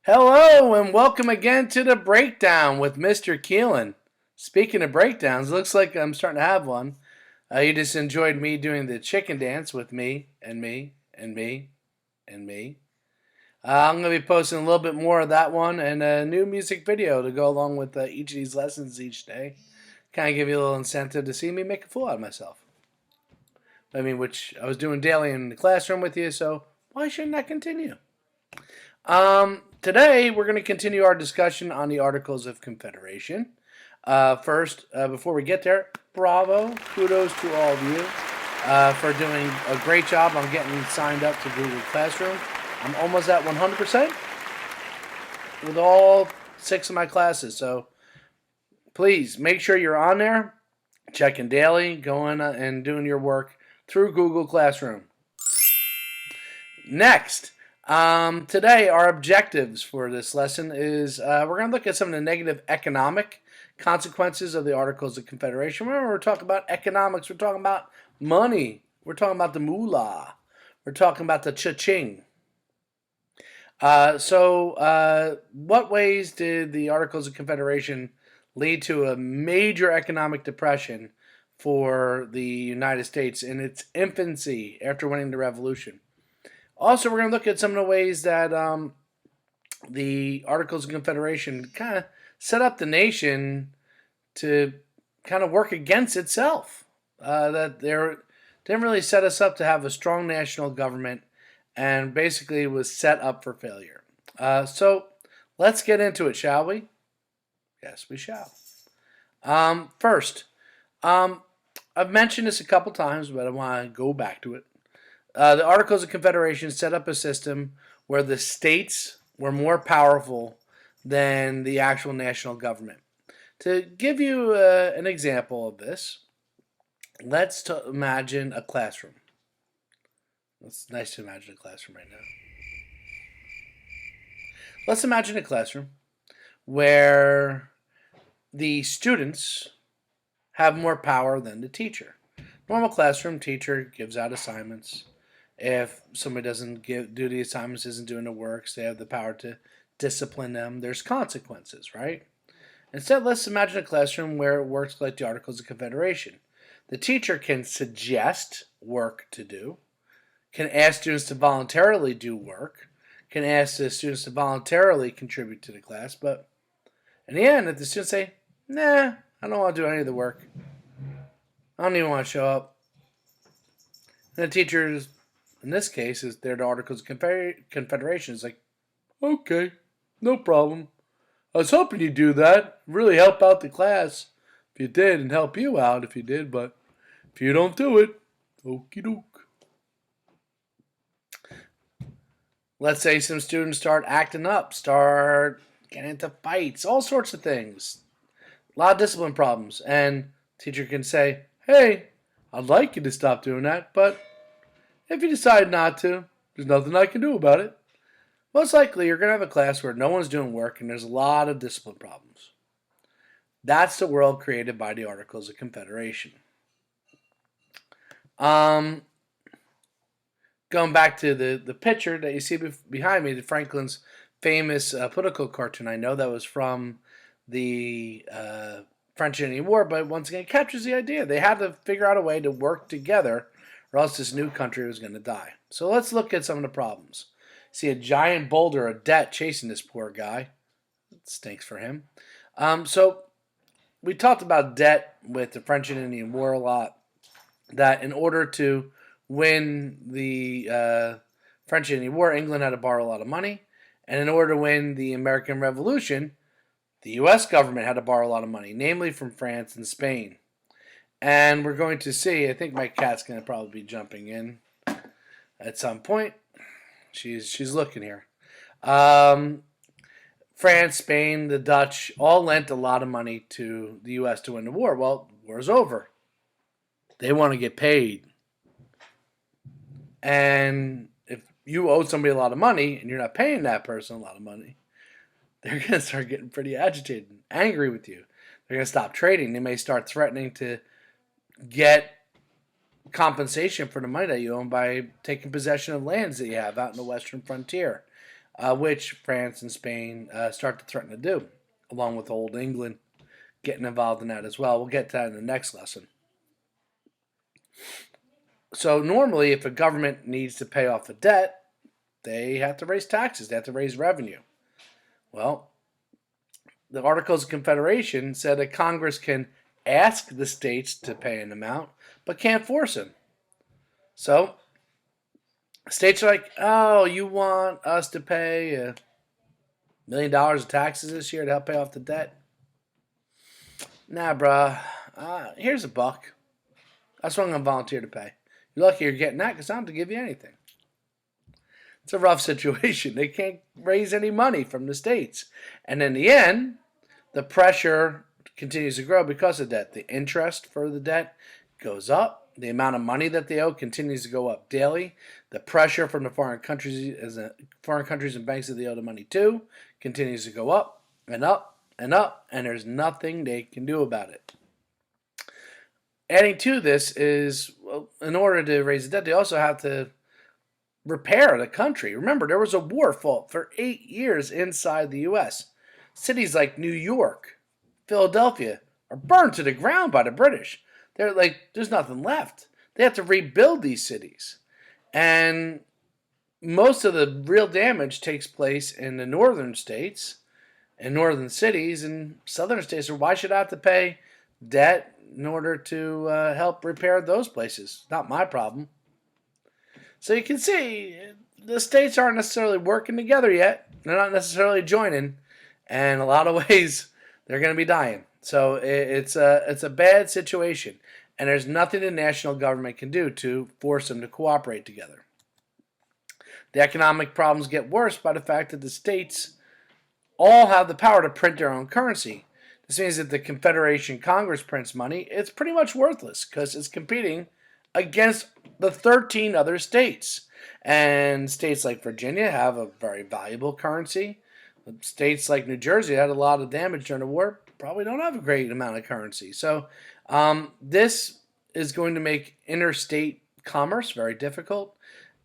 Hello and welcome again to the breakdown with Mr. Keelan. Speaking of breakdowns, looks like I'm starting to have one. You just enjoyed me doing the chicken dance with me and me and me and me. I'm going to be posting a little bit more of that one and a new music video to go along with each of these lessons each day. Kind of give you a little incentive to see me make a fool out of myself. I mean, which I was doing daily in the classroom with you, so why shouldn't I continue? Today, we're going to continue our discussion on the Articles of Confederation. First, before we get there, bravo, kudos to all of you for doing a great job on getting signed up to Google Classroom. I'm almost at 100% with all 6 of my classes, so please make sure you're on there, checking daily, going and doing your work through Google Classroom. Next, today our objectives for this lesson is we're going to look at some of the negative economic consequences of the Articles of Confederation. Remember, we're talking about economics, we're talking about money, we're talking about the moolah, we're talking about the cha-ching. What ways did the Articles of Confederation lead to a major economic depression for the United States in its infancy after winning the Revolution? Also, we're going to look at some of the ways that the Articles of Confederation kind of set up the nation to kind of work against itself. That they didn't really set us up to have a strong national government and basically was set up for failure. So let's get into it, shall we? Yes, we shall. First, I've mentioned this a couple times, but I want to go back to it. The Articles of Confederation set up a system where the states were more powerful than the actual national government. To give you an example of this, let's imagine a classroom. It's nice to imagine a classroom right now. Let's imagine a classroom where the students have more power than the teacher. Normal classroom, teacher gives out assignments. If somebody doesn't do the assignments, isn't doing the works, they have the power to discipline them. There's consequences, right? Instead, let's imagine a classroom where it works like the Articles of Confederation. The teacher can suggest work to do, can ask students to voluntarily do work, can ask the students to voluntarily contribute to the class, but in the end, if the students say, nah, I don't want to do any of the work, I don't even want to show up, and the teachers, in this case, is they're the Articles of Confederation, is like, okay, no problem. I was hoping you'd do that, really help out the class if you did, and help you out if you did, but if you don't do it, okie doke. Let's say some students start acting up, start getting into fights, all sorts of things. A lot of discipline problems. And teacher can say, hey, I'd like you to stop doing that, but if you decide not to, there's nothing I can do about it. Most likely you're going to have a class where no one's doing work and there's a lot of discipline problems. That's the world created by the Articles of Confederation. Going back to the picture that you see behind me, the Franklin's famous political cartoon. I know that was from the French and Indian War, but once again, it captures the idea. They had to figure out a way to work together or else this new country was going to die. So let's look at some of the problems. See a giant boulder of debt chasing this poor guy. It stinks for him. So we talked about debt with the French and Indian War a lot, that in order to win the French and Indian War, England had to borrow a lot of money. And in order to win the American Revolution, the U.S. government had to borrow a lot of money, namely from France and Spain. And we're going to see, I think my cat's going to probably be jumping in at some point. She's looking here. France, Spain, the Dutch all lent a lot of money to the U.S. to win the war. Well, the war's over. They want to get paid. And if you owe somebody a lot of money and you're not paying that person a lot of money, they're going to start getting pretty agitated and angry with you. They're going to stop trading. They may start threatening to get compensation for the money that you own by taking possession of lands that you have out in the western frontier, which France and Spain start to threaten to do, along with Old England getting involved in that as well. We'll get to that in the next lesson. So normally, if a government needs to pay off a debt, they have to raise taxes. They have to raise revenue. Well, the Articles of Confederation said that Congress can ask the states to pay an amount, but can't force them. So, states are like, oh, you want us to pay $1 million of taxes this year to help pay off the debt? Nah, bruh. Here's $1. That's what I'm going to volunteer to pay. You're lucky you're getting that because I don't have to give you anything. It's a rough situation. They can't raise any money from the states. And in the end, the pressure continues to grow because of debt. The interest for the debt goes up. The amount of money that they owe continues to go up daily. The pressure from the foreign countries and banks that they owe the money to continues to go up and up and up, and there's nothing they can do about it. Adding to this is, well, in order to raise the debt, they also have to repair the country. Remember, there was a war fought for 8 years inside the U.S. Cities like New York, Philadelphia are burned to the ground by the British. They're like, there's nothing left. They have to rebuild these cities. And most of the real damage takes place in the northern states and northern cities, and southern states. So why should I have to pay debt in order to help repair those places? Not my problem. So you can see the states aren't necessarily working together yet. They're not necessarily joining. And in a lot of ways, they're going to be dying. So it's a bad situation. And there's nothing the national government can do to force them to cooperate together. The economic problems get worse by the fact that the states all have the power to print their own currency. This means that the Confederation Congress prints money. It's pretty much worthless because it's competing against the 13 other states. And states like Virginia have a very valuable currency. States like New Jersey had a lot of damage during the war, probably don't have a great amount of currency. So this is going to make interstate commerce very difficult.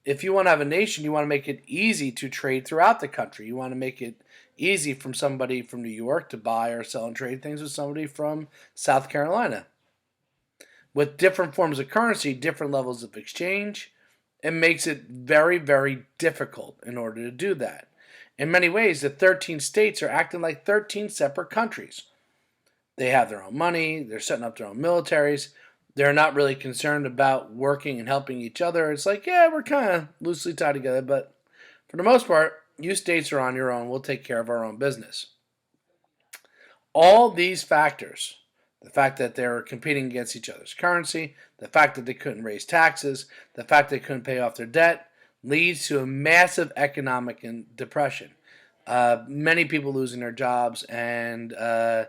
If you want to have a nation, you want to make it easy to trade throughout the country. You want to make it easy from somebody from New York to buy or sell and trade things with somebody from South Carolina. With different forms of currency, different levels of exchange, it makes it very, very difficult in order to do that. In many ways, the 13 states are acting like 13 separate countries. They have their own money, they're setting up their own militaries, they're not really concerned about working and helping each other. It's like, yeah, we're kind of loosely tied together, but for the most part, you states are on your own. We'll take care of our own business. All these factors, the fact that they're competing against each other's currency, the fact that they couldn't raise taxes, the fact they couldn't pay off their debt, leads to a massive economic depression. Many people losing their jobs and a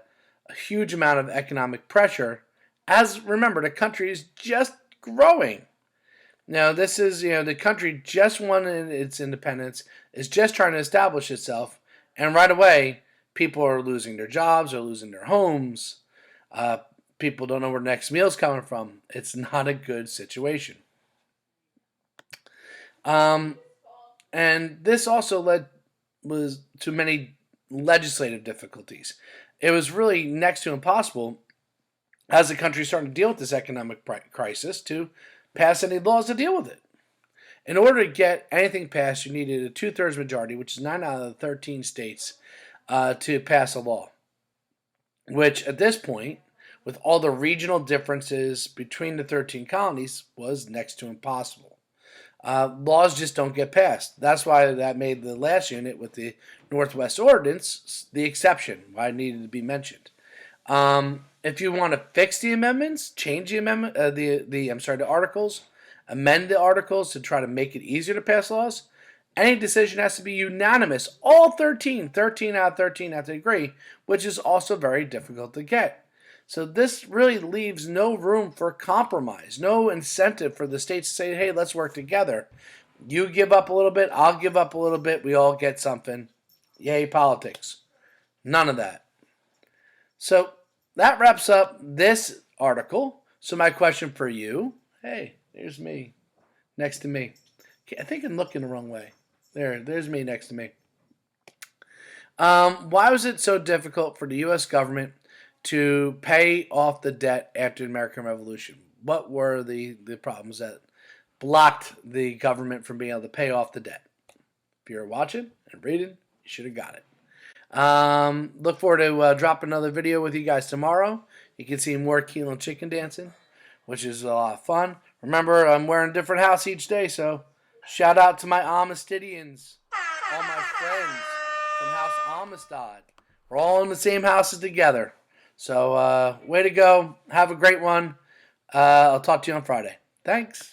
huge amount of economic pressure. As remember, the country is just growing. Now, this is, the country just won its independence, is just trying to establish itself, and right away, people are losing their jobs, are losing their homes. People don't know where the next meal's coming from. It's not a good situation. And this also led to many legislative difficulties. It was really next to impossible, as the country started to deal with this economic crisis, to pass any laws to deal with it. In order to get anything passed, you needed a 2/3 majority, which is 9 out of the 13 states, to pass a law. Which, at this point, with all the regional differences between the 13 colonies, was next to impossible. Laws just don't get passed. That's why that made the last unit with the Northwest Ordinance the exception, why it needed to be mentioned. If you want to fix the amendments, change the amendment, the articles, amend the articles to try to make it easier to pass laws, any decision has to be unanimous. All 13 out of 13 have to agree, which is also very difficult to get. So this really leaves no room for compromise, no incentive for the states to say, hey, let's work together. You give up a little bit, I'll give up a little bit, we all get something. Yay, politics. None of that. So that wraps up this article. So my question for you, hey, there's me next to me. I think I'm looking the wrong way. There's me next to me. Why was it so difficult for the U.S. government to pay off the debt after the American Revolution? What were the problems that blocked the government from being able to pay off the debt? If you're watching and reading, you should have got it. Look forward to dropping another video with you guys tomorrow. You can see more Kilo chicken dancing, which is a lot of fun. Remember, I'm wearing a different house each day, so shout out to my Amistadians, all my friends from House Amistad. We're all in the same houses together. So, way to go. Have a great one. I'll talk to you on Friday. Thanks.